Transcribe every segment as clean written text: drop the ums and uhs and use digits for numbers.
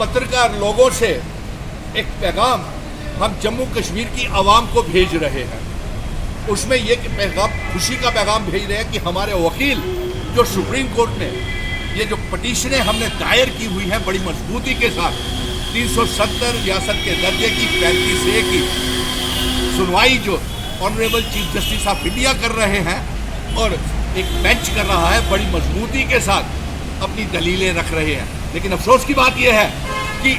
पत्रकार लोगों से एक पैगाम हम जम्मू कश्मीर की आवाम को भेज रहे हैं। उसमें ये पैगाम, खुशी का पैगाम भेज रहे हैं कि हमारे वकील जो सुप्रीम कोर्ट ने ये जो पटिशनें हमने दायर की हुई हैं बड़ी मजबूती के साथ 370 रियासत के दर्जे की 35A की सुनवाई जो honourable chief justice of India कर रहे हैं और एक बेंच कर रहा है, बड़ी मजबूती के साथ अपनी दलीलें रख रहे हैं। लेकिन अफसोस की बात यह है कि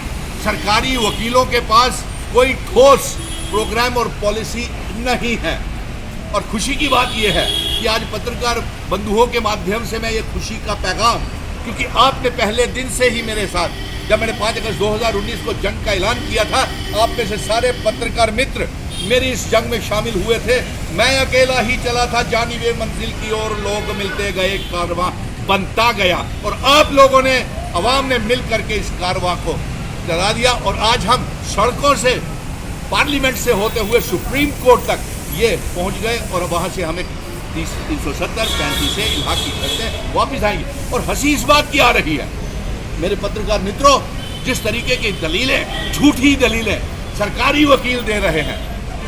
सरकारी वकीलों के पास कोई ठोस प्रोग्राम और पॉलिसी नहीं है। और खुशी की बात यह है कि आज पत्रकार बंधुओं के माध्यम से मैं ये खुशी का पैगाम, क्योंकि आपने पहले दिन से ही मेरे साथ, जब मैंने 5 अगस्त 2019 को जंग का ऐलान किया था, आप में से सारे पत्रकार मित्र मेरी इस जंग में शामिल हुए थे। मैं अकेला ही चला था जानिबे मंजिल की ओर, लोग मिलते गए, कारवां बनता गया और आप लोगों ने, अवाम ने मिल करके इस कारवां को चला दिया। और आज हम सड़कों से, पार्लियामेंट से होते हुए सुप्रीम कोर्ट तक ये पहुंच गए और वहां से हमें 370 35 इलाहा की शर्तें वापिस आएंगी। और हंसी इस बात की आ रही है मेरे पत्रकार मित्रों, जिस तरीके की दलीलें, झूठी दलीलें सरकारी वकील दे रहे हैं,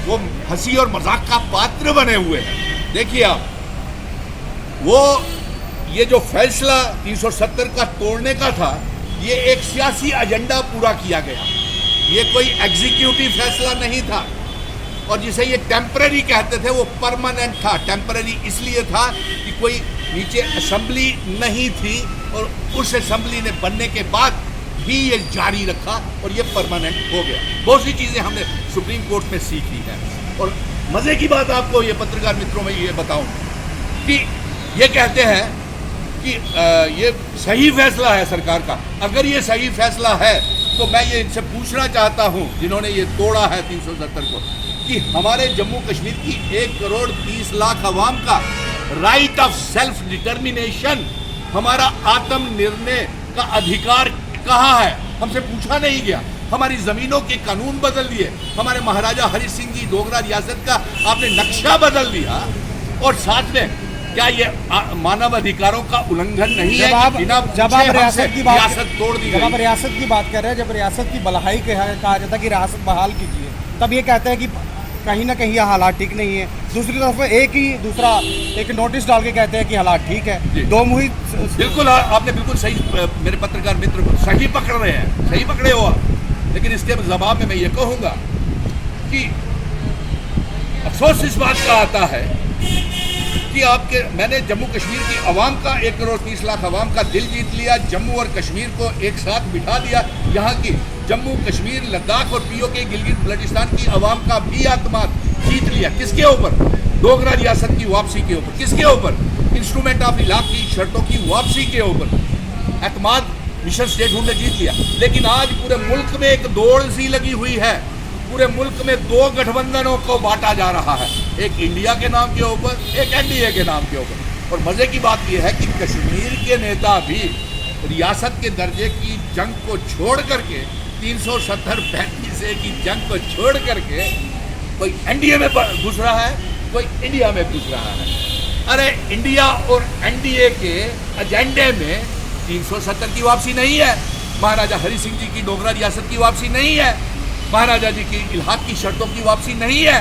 वो हंसी और मजाक का पात्र बने हुए हैं। देखिए आप, वो ये जो फैसला 370 का तोड़ने का था, ये एक सियासी एजेंडा पूरा किया गया, ये कोई एग्जीक्यूटिव फैसला नहीं था। और जिसे ये टेम्पररी कहते थे वो परमानेंट था। टेम्पररी इसलिए था कि कोई नीचे असेंबली नहीं थी और उस असेंबली ने बनने के बाद भी ये जारी रखा और ये परमानेंट हो गया। बहुत सी चीज़ें हमने सुप्रीम कोर्ट में सीखी हैं। और मज़े की बात आपको ये पत्रकार मित्रों में ये बताऊं कि ये कहते हैं कि ये सही फैसला है सरकार का। अगर ये सही फैसला है तो मैं ये इनसे पूछना चाहता हूँ, जिन्होंने ये तोड़ा है 370 को, कि हमारे जम्मू कश्मीर की 1 करोड़ 30 लाख आवाम का राइट ऑफ सेल्फ डिटर्मिनेशन, हमारा आत्मनिर्णय का अधिकार कहाँ है? हमसे पूछा नहीं गया। हमारी जमीनों के कानून बदल दिए, हमारे महाराजा हरि सिंह जी डोगरा रियासत का आपने नक्शा बदल दिया। और साथ में क्या ये मानव अधिकारों का उल्लंघन नहीं है? जब आप रियासत की बात, रियासत तोड़ दी, जब आप रियासत की बात कर रहे हैं, जब रियासत की बहाली कहा जाता है कि रियासत बहाल कीजिए, तब ये कहते हैं कि कहीं ना कहीं ये हालात ठीक नहीं है। दूसरी तरफ एक नोटिस डाल के कहते हैं कि हालात ठीक है। दो मुही बिल्कुल, आपने बिल्कुल सही, मेरे पत्रकार मित्र सही पकड़ रहे हैं, सही पकड़े हो आप। लेकिन इसके जवाब में मैं ये कहूँगा कि अफसोस इस बात का आता है कि मैंने जम्मू कश्मीर की आवाम का, 1 करोड़ 30 लाख आवाम का दिल जीत लिया। जम्मू और कश्मीर को एक साथ बिठा दिया। यहाँ की जम्मू कश्मीर, लद्दाख और पीओके गिलगित बल्टिस्तान की आवाम का भी आत्मात जीत लिया। किसके ऊपर? डोगरा रियासत की वापसी के ऊपर। किसके ऊपर? इंस्ट्रूमेंट ऑफ इलाक की शर्तों की वापसी के ऊपर एतमाद मिशन स्टेटहुड ने जीत लिया। लेकिन आज पूरे मुल्क में एक दौड़ सी लगी हुई है। पूरे मुल्क में 2 गठबंधनों को बांटा जा रहा है, एक इंडिया के नाम के ऊपर, एक एनडीए के नाम के ऊपर। और मजे की बात यह है कि कश्मीर के नेता भी रियासत के दर्जे की जंग को छोड़ करके, 370-35 की जंग को छोड़ करके कोई एनडीए में घुस रहा है, कोई इंडिया में घुस रहा है। अरे इंडिया और एनडीए के एजेंडे में 370 की वापसी नहीं है, महाराजा हरि सिंह जी की डोगरा रियासत की वापसी नहीं है, महाराजा जी की इलाहाक की शर्तों की वापसी नहीं है।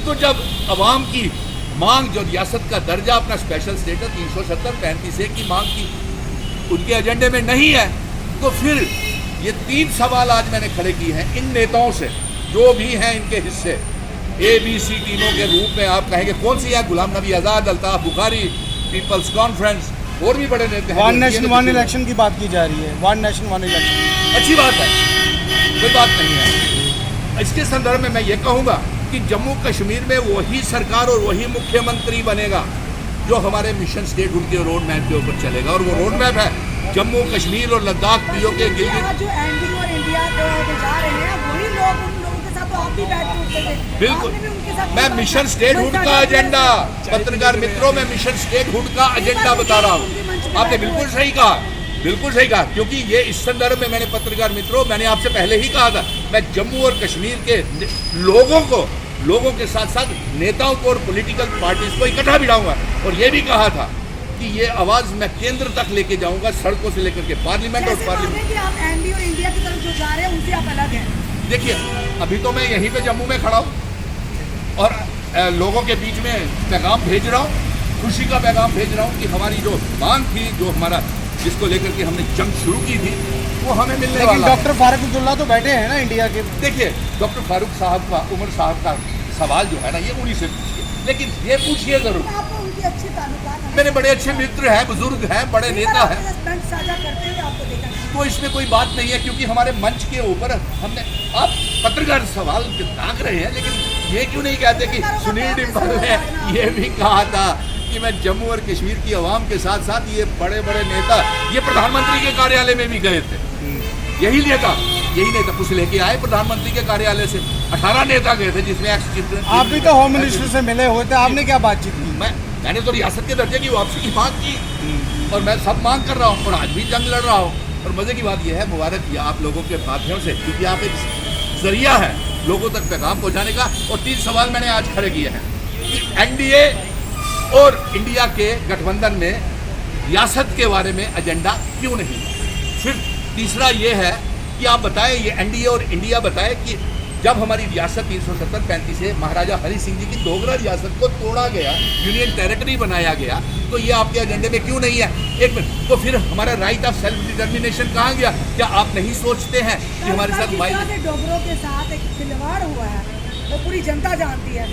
तो जब अवाम की मांग, जो रियासत का दर्जा, अपना स्पेशल स्टेटस 370-35 की मांग की, उनके एजेंडे में नहीं है, तो फिर ये 3 सवाल आज मैंने खड़े किए हैं इन नेताओं से, जो भी हैं इनके हिस्से ABC टीमों के रूप में। आप कहेंगे कौन सी है? गुलाम नबी आज़ाद, अल्ताफ बुखारी, पीपल्स कॉन्फ्रेंस, और भी बड़े नेता हैं। 1 नेशन 1 इलेक्शन की बात की जा रही है। 1 नेशन 1 इलेक्शन अच्छी बात है, कोई बात नहीं है। इसके संदर्भ में मैं ये कहूँगा कि जम्मू कश्मीर में वही सरकार और वही मुख्यमंत्री बनेगा जो हमारे मिशन स्टेटहुड के रोड मैप के ऊपर चलेगा। और वो रोड मैप है जम्मू कश्मीर और लद्दाख, पीओके गिलगित। जो एनडीए और इंडिया जा रहे हैं, वही लोग, उन लोगों के साथ तो आप भी बैठ के उठते थे। बिल्कुल, मैं मिशन स्टेटहुड का एजेंडा, पत्रकार मित्रों, मैं मिशन स्टेटहुड का एजेंडा बता रहा हूँ। आपने बिल्कुल सही कहा, बिल्कुल सही कहा, क्योंकि ये इस संदर्भ में मैंने पत्रकार मित्रों, मैंने आपसे पहले ही कहा था, मैं जम्मू और कश्मीर के लोगों के साथ साथ नेताओं को और पॉलिटिकल पार्टीज को इकट्ठा बिठाऊंगा। और ये भी कहा था कि ये आवाज़ मैं केंद्र तक लेके जाऊंगा, सड़कों से लेकर के पार्लियामेंट और आप एनडीए और इंडिया की तरफ देखिए अभी तो मैं यहीं पे जम्मू में खड़ा हूँ और लोगों के बीच में पैगाम भेज रहा हूँ, खुशी का पैगाम भेज रहा हूँ कि हमारी जो मांग थी, जो हमारा जिसको लेकर के हमने जंग शुरू की थी, वो हमें मिलने लेकिन वाला है। डॉक्टर फारूक अब्दुल्ला तो बैठे हैं ना इंडिया के। देखिए डॉक्टर फारूक साहब का, उमर साहब का सवाल जो है ना, ये उन्हीं से पूछिए, लेकिन ये पूछिए जरूर। आपको उनकी अच्छी ताल्लुकात हैं। मेरे बड़े अच्छे मित्र हैं, बुजुर्ग हैं, बड़े नेता हैं, मंच साझा करते हुए आपको देखा है। तो इसमें कोई बात नहीं है, क्योंकि हमारे मंच के ऊपर हमने, आप पत्रकार सवाल ताक रहे हैं, लेकिन ये क्यों नहीं कहते कि सुनील डिम्पल ने ये भी कहा था कि मैं जम्मू और कश्मीर की आवाम के साथ साथ ये बड़े बड़े नेता, ये प्रधानमंत्री के कार्यालय में भी गए थे, यही नेता कुछ लेके आए प्रधानमंत्री के कार्यालय से, 18 नेता गए थे, जिसमें आप भी तो होम मिनिस्टर से मिले हुए थे, आपने क्या बातचीत की? मैंने तो रियासत के दर्जे की वापसी की मांग की और मैं सब मांग कर रहा हूँ और आज भी जंग लड़ रहा हूँ। और मज़े की बात यह है, मुबारक किया आप लोगों के माध्यम से, क्योंकि आप एक जरिया है लोगों तक पैगाम पहुँचाने का। और 3 सवाल मैंने आज खड़े किए हैं कि एनडीए और इंडिया के गठबंधन में रियासत के बारे में एजेंडा क्यों नहीं। फिर तीसरा ये है कि आप बताएं, ये एनडीए और इंडिया बताए कि जब हमारी रियासत 370-35 से महाराजा हरि सिंह जी की डोगरा रियासत को तोड़ा गया, यूनियन टेरिटरी बनाया गया, तो ये आपके एजेंडे में क्यों नहीं है? एक मिनट, तो फिर हमारा राइट ऑफ सेल्फ डिटर्मिनेशन कहाँ गया? क्या आप नहीं सोचते हैं कि हमारे साथ डोगरों के साथ एक खिलवाड़ हुआ है, वो पूरी जनता जानती है।